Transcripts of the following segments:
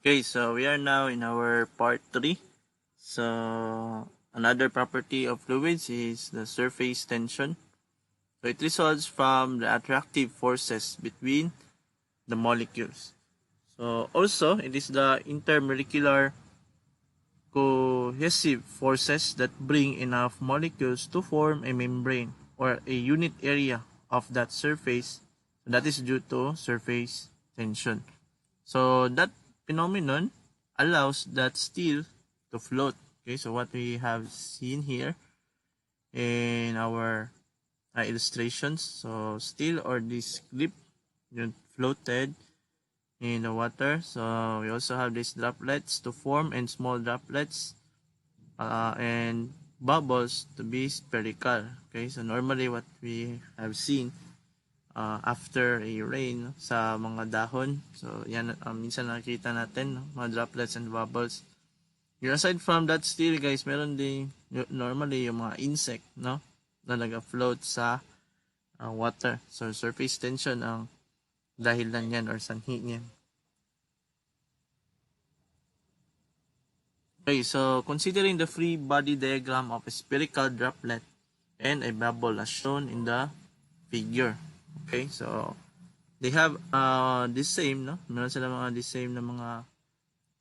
Okay, so we are now in our part 3. So another property of fluids is the surface tension. So it results from the attractive forces between the molecules. So also it is the intermolecular cohesive forces that bring enough molecules to form a membrane or a unit area of that surface. That is due to surface tension. So that phenomenon allows that steel to float. Okay, so what we have seen here in our illustrations, so steel or this clip floated in the water. So we also have these droplets to form and small droplets and bubbles to be spherical. Okay, so normally what we have seen after a rain sa mga dahon. So, yan, minsan nakikita natin, no? Mga droplets and bubbles. Aside from that still, guys, meron din normally yung mga insect, no? Na nag-float sa water. So, surface tension ang dahilan yan or sanhi niyan. Okay, so considering the free body diagram of a spherical droplet and a bubble as shown in the figure. Okay, so they have the same, no? Meron sila mga the same na mga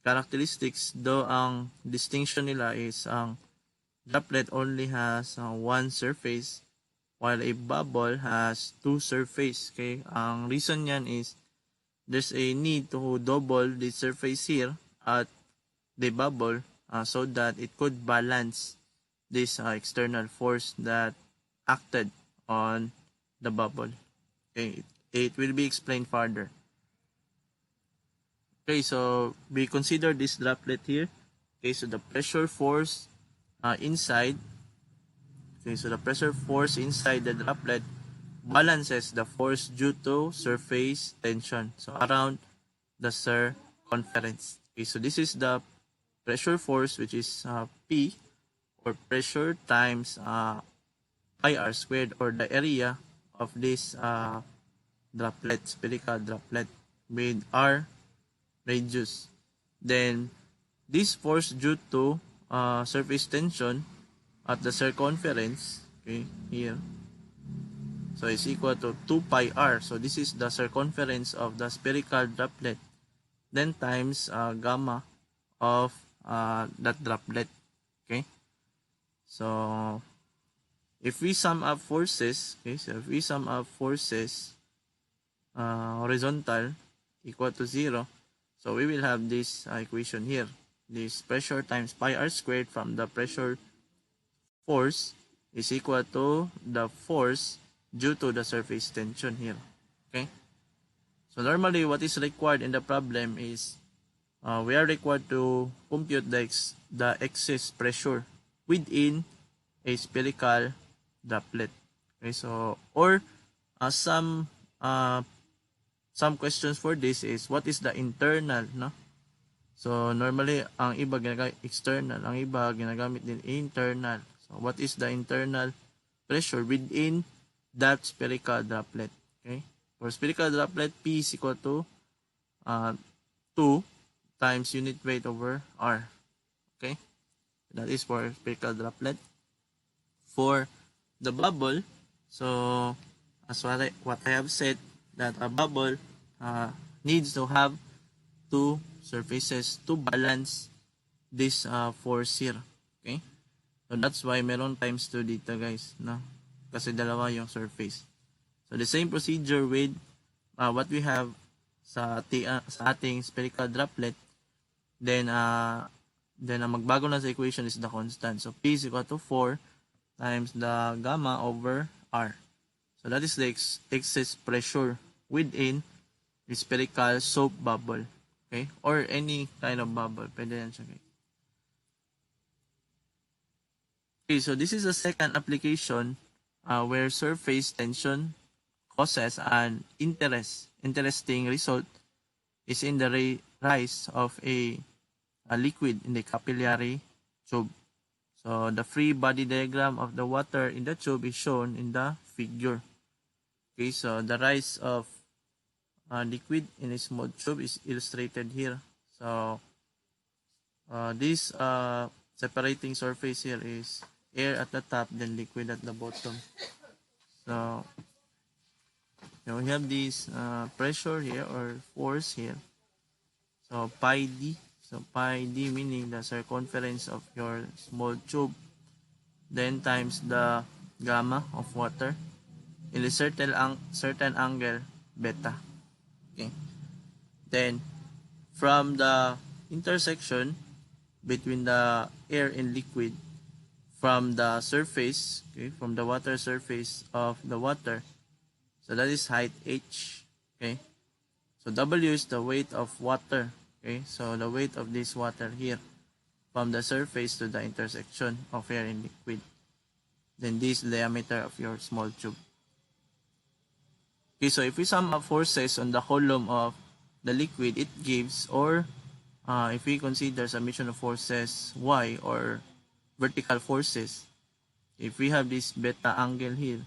characteristics, though ang distinction nila is ang droplet only has one surface while a bubble has two surface. Okay, ang reason niyan is there's a need to double the surface here at the bubble so that it could balance this external force that acted on the bubble. Okay, it will be explained further. Okay, so we consider this droplet here. Okay, so the pressure force inside. Okay, so the pressure force inside the droplet balances the force due to surface tension. So around the circumference. Okay, so this is the pressure force, which is P, or pressure times pi r squared, or the area of this droplet, spherical droplet, with r radius. Then this force due to surface tension at the circumference, okay, here, so is equal to 2 pi r. So this is the circumference of the spherical droplet, then times gamma of that droplet. Okay, so if we sum up forces, okay, so if we sum up forces horizontal equal to 0, so we will have this equation here. This pressure times pi r squared from the pressure force is equal to the force due to the surface tension here. Okay. So normally what is required in the problem is we are required to compute the excess pressure within a spherical droplet. Okay. So or some questions for this is what is the internal, no? So normally ang iba ginagamit external, ang iba ginagamit din internal. So what is the internal pressure within that spherical droplet? Okay? For spherical droplet, P is equal to 2 times unit weight over R. Okay? That is for spherical droplet. For the bubble, so as what I have said, that a bubble needs to have two surfaces to balance this force here. Okay? So that's why meron times 2 dito, guys, no? Kasi dalawa yung surface. So the same procedure with what we have sa ating spherical droplet, then ang magbago na sa equation is the constant. So P is equal to 4 times the gamma over R. So that is the excess pressure within the spherical soap bubble. Okay? Or any kind of bubble. Pwede yan siya, guys. Okay, so this is a second application where surface tension causes an interesting result is in the rise of a liquid in the capillary tube. So the free body diagram of the water in the tube is shown in the figure. Okay, so the rise of liquid in a smooth tube is illustrated here. So this separating surface here is air at the top, then liquid at the bottom. So we have this pressure here or force here. So pi d. So pi d meaning the circumference of your small tube, then times the gamma of water in a certain angle beta. Okay. Then from the intersection between the air and liquid, from the surface, okay, from the water surface of the water, so that is height h. Okay. So W is the weight of water. Okay, so the weight of this water here from the surface to the intersection of air and liquid. Then this diameter of your small tube. Okay, so if we sum up forces on the column of the liquid, it gives, or if we consider summation of forces y or vertical forces, if we have this beta angle here,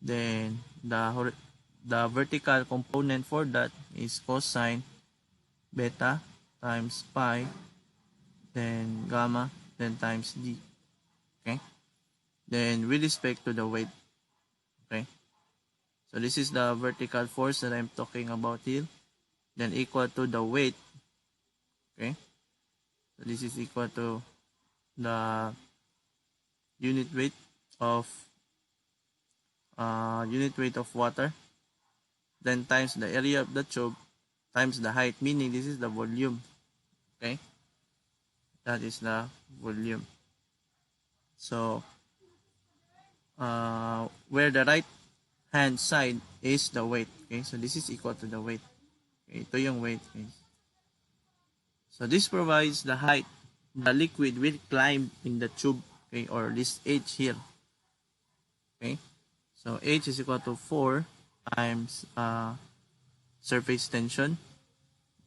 then the vertical component for that is cosine beta times pi, then gamma, then times d. Okay? Then with respect to the weight. Okay? So this is the vertical force that I'm talking about here. Then equal to the weight. Okay? So this is equal to the unit weight of water. Then times the area of the tube times the height, meaning this is the volume. Okay? That is the volume. So, where the right hand side is the weight. Okay? So, this is equal to the weight. Okay? Ito yung weight. Okay? So, this provides the height the liquid will climb in the tube. Okay? Or this h here. Okay? So, h is equal to 4 times surface tension.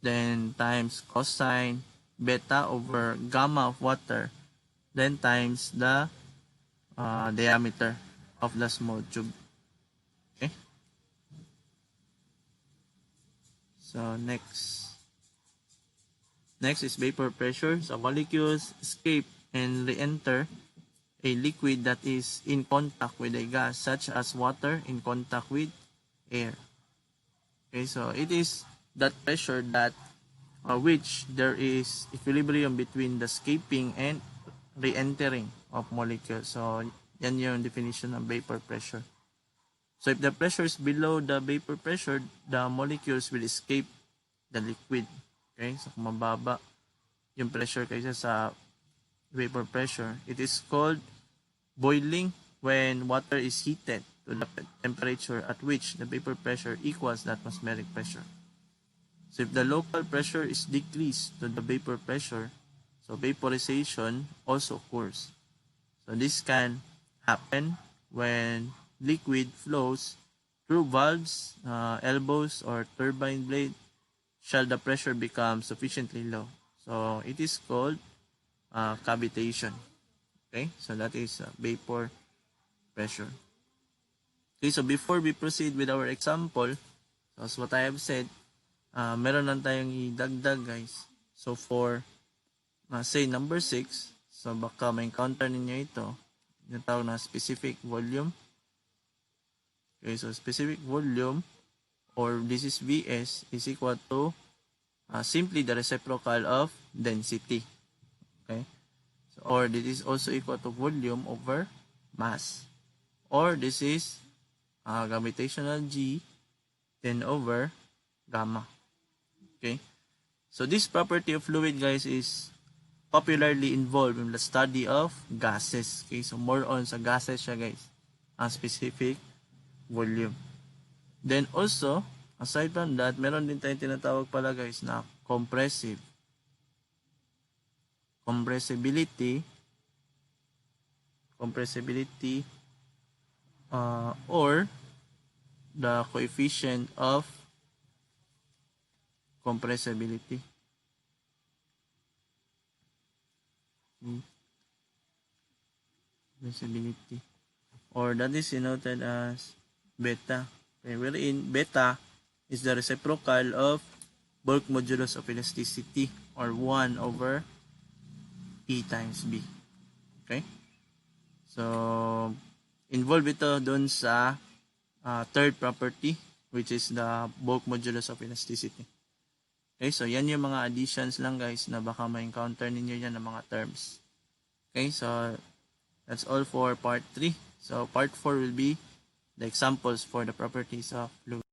Then times cosine beta over gamma of water, then times the diameter of the small tube. Okay. So next is vapor pressure. So molecules escape and re-enter a liquid that is in contact with a gas, such as water in contact with air. Okay, so it is that pressure that which there is equilibrium between the escaping and re-entering of molecules. So, yan yung definition ng vapor pressure. So, if the pressure is below the vapor pressure, the molecules will escape the liquid. Okay? So, kung mababa yung pressure kaysa sa vapor pressure, it is called boiling when water is heated to the temperature at which the vapor pressure equals the atmospheric pressure. So if the local pressure is decreased to the vapor pressure, so vaporization also occurs. So this can happen when liquid flows through valves, elbows, or turbine blade, shall the pressure become sufficiently low. So it is called cavitation. Okay, so that is vapor pressure. Okay, so before we proceed with our example, so as what I have said, meron lang tayong idagdag guys. So for say number 6, so baka ma-encounter ninyo ito, yung tawag na specific volume. Okay, so specific volume, or this is Vs, is equal to simply the reciprocal of density. Okay, so, or this is also equal to volume over mass, or this is gravitational G 10 over gamma. Okay, so this property of fluid guys is popularly involved in the study of gases. Okay, so more on sa gases siya guys, ang specific volume. Then also, aside from that, meron din tayong tinatawag pala guys na compressibility, or the coefficient of compressibility. Compressibility. Or that is denoted as beta. Okay, wherein beta is the reciprocal of bulk modulus of elasticity, or 1 over E times B. Okay? So, involved ito dun sa third property, which is the bulk modulus of elasticity. Okay, so yan yung mga additions lang guys na baka ma-encounter ninyo yan ng mga terms. Okay, so that's all for part 3. So part 4 will be the examples for the properties of fluid.